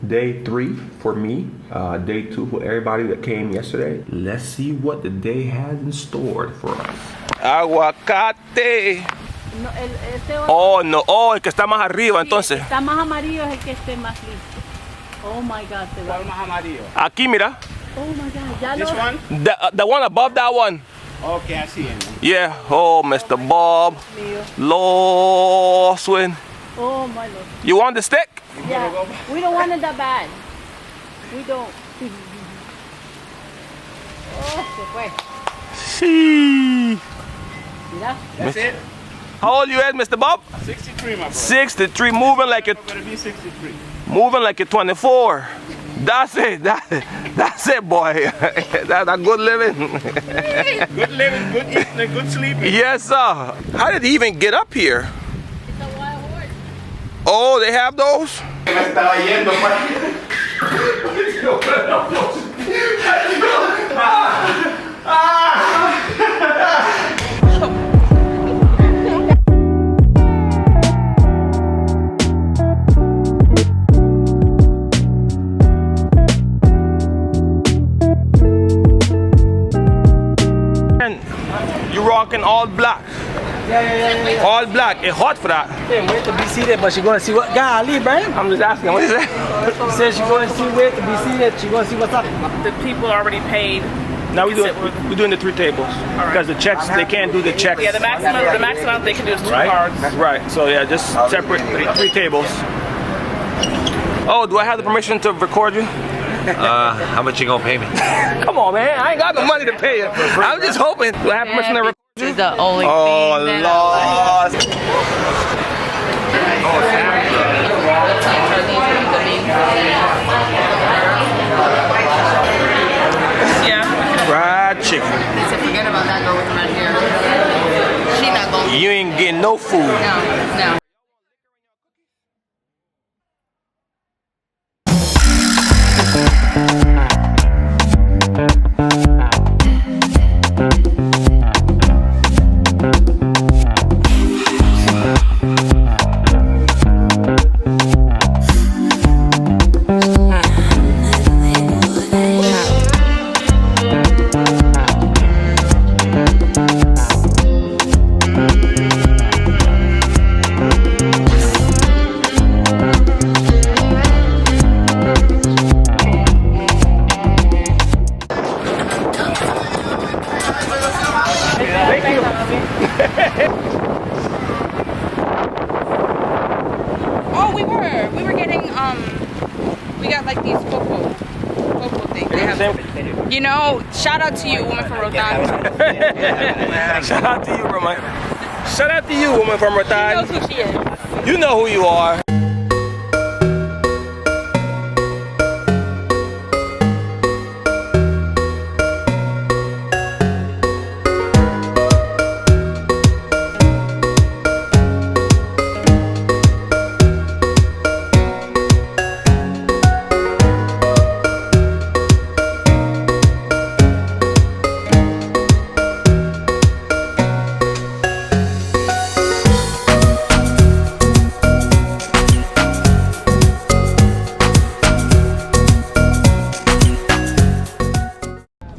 Day 3 for me, day 2 for everybody that came yesterday. Let's see what the day has in store for us. Aguacate. No, Oh, no. Oh, el que está más arriba, sí, entonces. El que está más amarillo es el que esté más listo. Oh my God. ¿Cuál más amarillo? Aquí, mira. Oh my God. Ya This one? The one above that one. Okay, I see it. Yeah. Oh, Mr. Bob. Lost win. Oh my Lord. You want the stick? Yeah. We don't want it that bad. We don't. Oh, se fue. Sí. Mira. That's it? How old you at, Mr. Bob? 63, my brother. 63. Moving like you're, I'm gonna be 63. moving like you're 24. That's it. That's it, boy. That's a good living. Good living, good eating, and good sleeping. Yes, sir. How did he even get up here? It's a wild horse. Oh, they have those? Me estaba yendo, You rocking all black. Yeah. All black. It's hot for that. Yeah, wait to be seated, but she going to see what guy Ali, right? I'm just asking. What is that? She said she going to see where to be seated. She going to see what's up. The people already paid. Now we're doing the 3 tables because the checks they can't do the checks. Yeah, the maximum they can do is 2 cards. Right. So yeah, just separate 3 tables. Oh, do I have the permission to record you? How much you gonna pay me? Come on, man. I ain't got no money to pay you. I'm just hoping. Do I have permission to record you? This is the only Oh, thing that Lord. Yeah. Fried chicken. He said, forget about that, go with the red hair. She not going. You ain't getting no food. No. Oh, we were getting, we got like these cocoa things. They have, you know, shout out to you, woman from Rotan. Shout out to you, woman. Shout out to you, woman from She knows Rotan. who she is. You know who you are.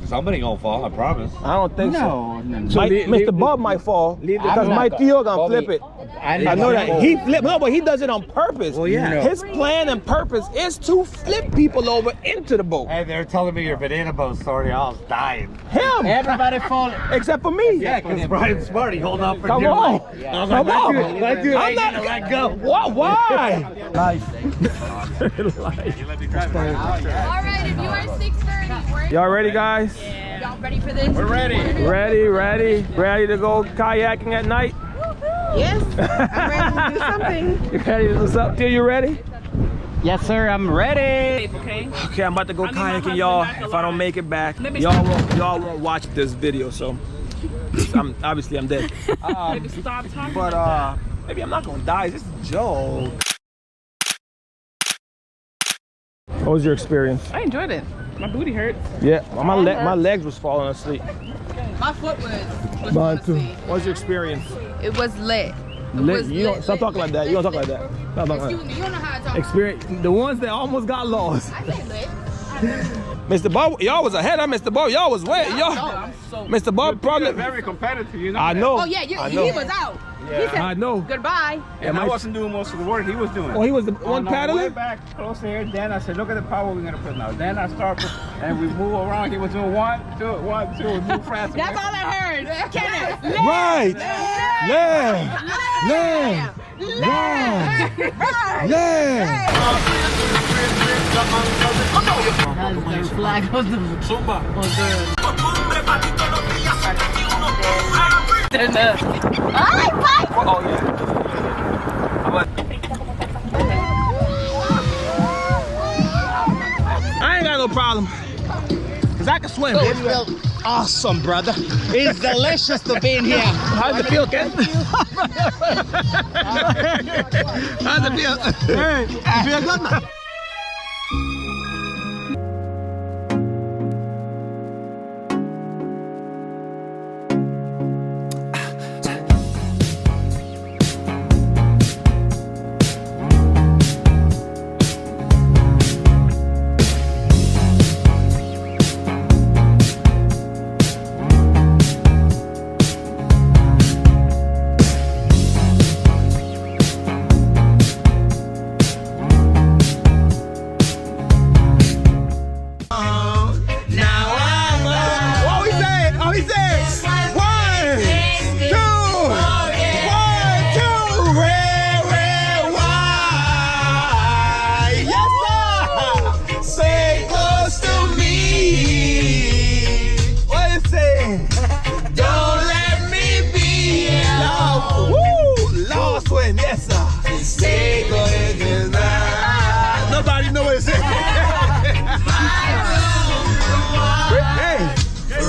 Somebody gonna fall, I promise. I don't think so. No. Mr. Bob might fall because Mike Theo gonna flip it. I know that he flip. No, but he does it on purpose. Well, yeah. His plan and purpose is to flip people over into the boat. Hey, they're telling me your banana boat story. I was dying. Him, Everybody falling. except for me. Yeah, because Brian's smart. He holding on for Come dear on. life. I was Come like, on. let's do it. I'm not gonna let go. Why? Life. Alright, if you are 6:30, Y'all ready, guys? y'all ready for this? We're ready. Ready to go kayaking at night? Yes, I'm ready to do something. You ready to do something? Till you ready? Yes, sir. I'm ready. Okay. Okay, I'm about to go I mean, my kayaking, y'all. husband If I don't make it back, Maybe y'all won't watch this video. So, I'm dead. Maybe stop talking. But maybe I'm not gonna die. It's just a joke. What was your experience? I enjoyed it. My booty hurts. Yeah, my legs was falling asleep. My foot was Mine too. asleep. What was your experience? It was lit. was You don't lit, stop lit, talking like that. You don't talk like that. Stop talking like Excuse me, you don't know how to talk. that. Experience the ones that almost got lost. I say lit. Mr. Bob, y'all was ahead of Mr. Bob. Y'all was way. Y'all, Mr. Bob probably. Very competitive, you know. I know. Oh yeah, I he know. was out. He said I know. goodbye. And I wasn't doing most of the work. He was doing. Oh, he was the one On our way paddling. back close here. Then I said, look at the power we're gonna put now. Then I started, and we move around. He was doing 1, 2, 1, 2, move fast. That's all I heard. Kenneth. Right. Left. Left. Right. Left. I ain't got no problem. Cause I can swim. Awesome, brother. It's delicious to be in here. How's it feel, Ken? How's it feel? Hey, you feel good now? Nobody know what it says.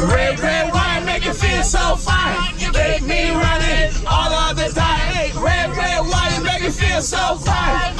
Red, red wine make you feel so fine. You make me run it all of the time. Hey, red wine make you feel so fine.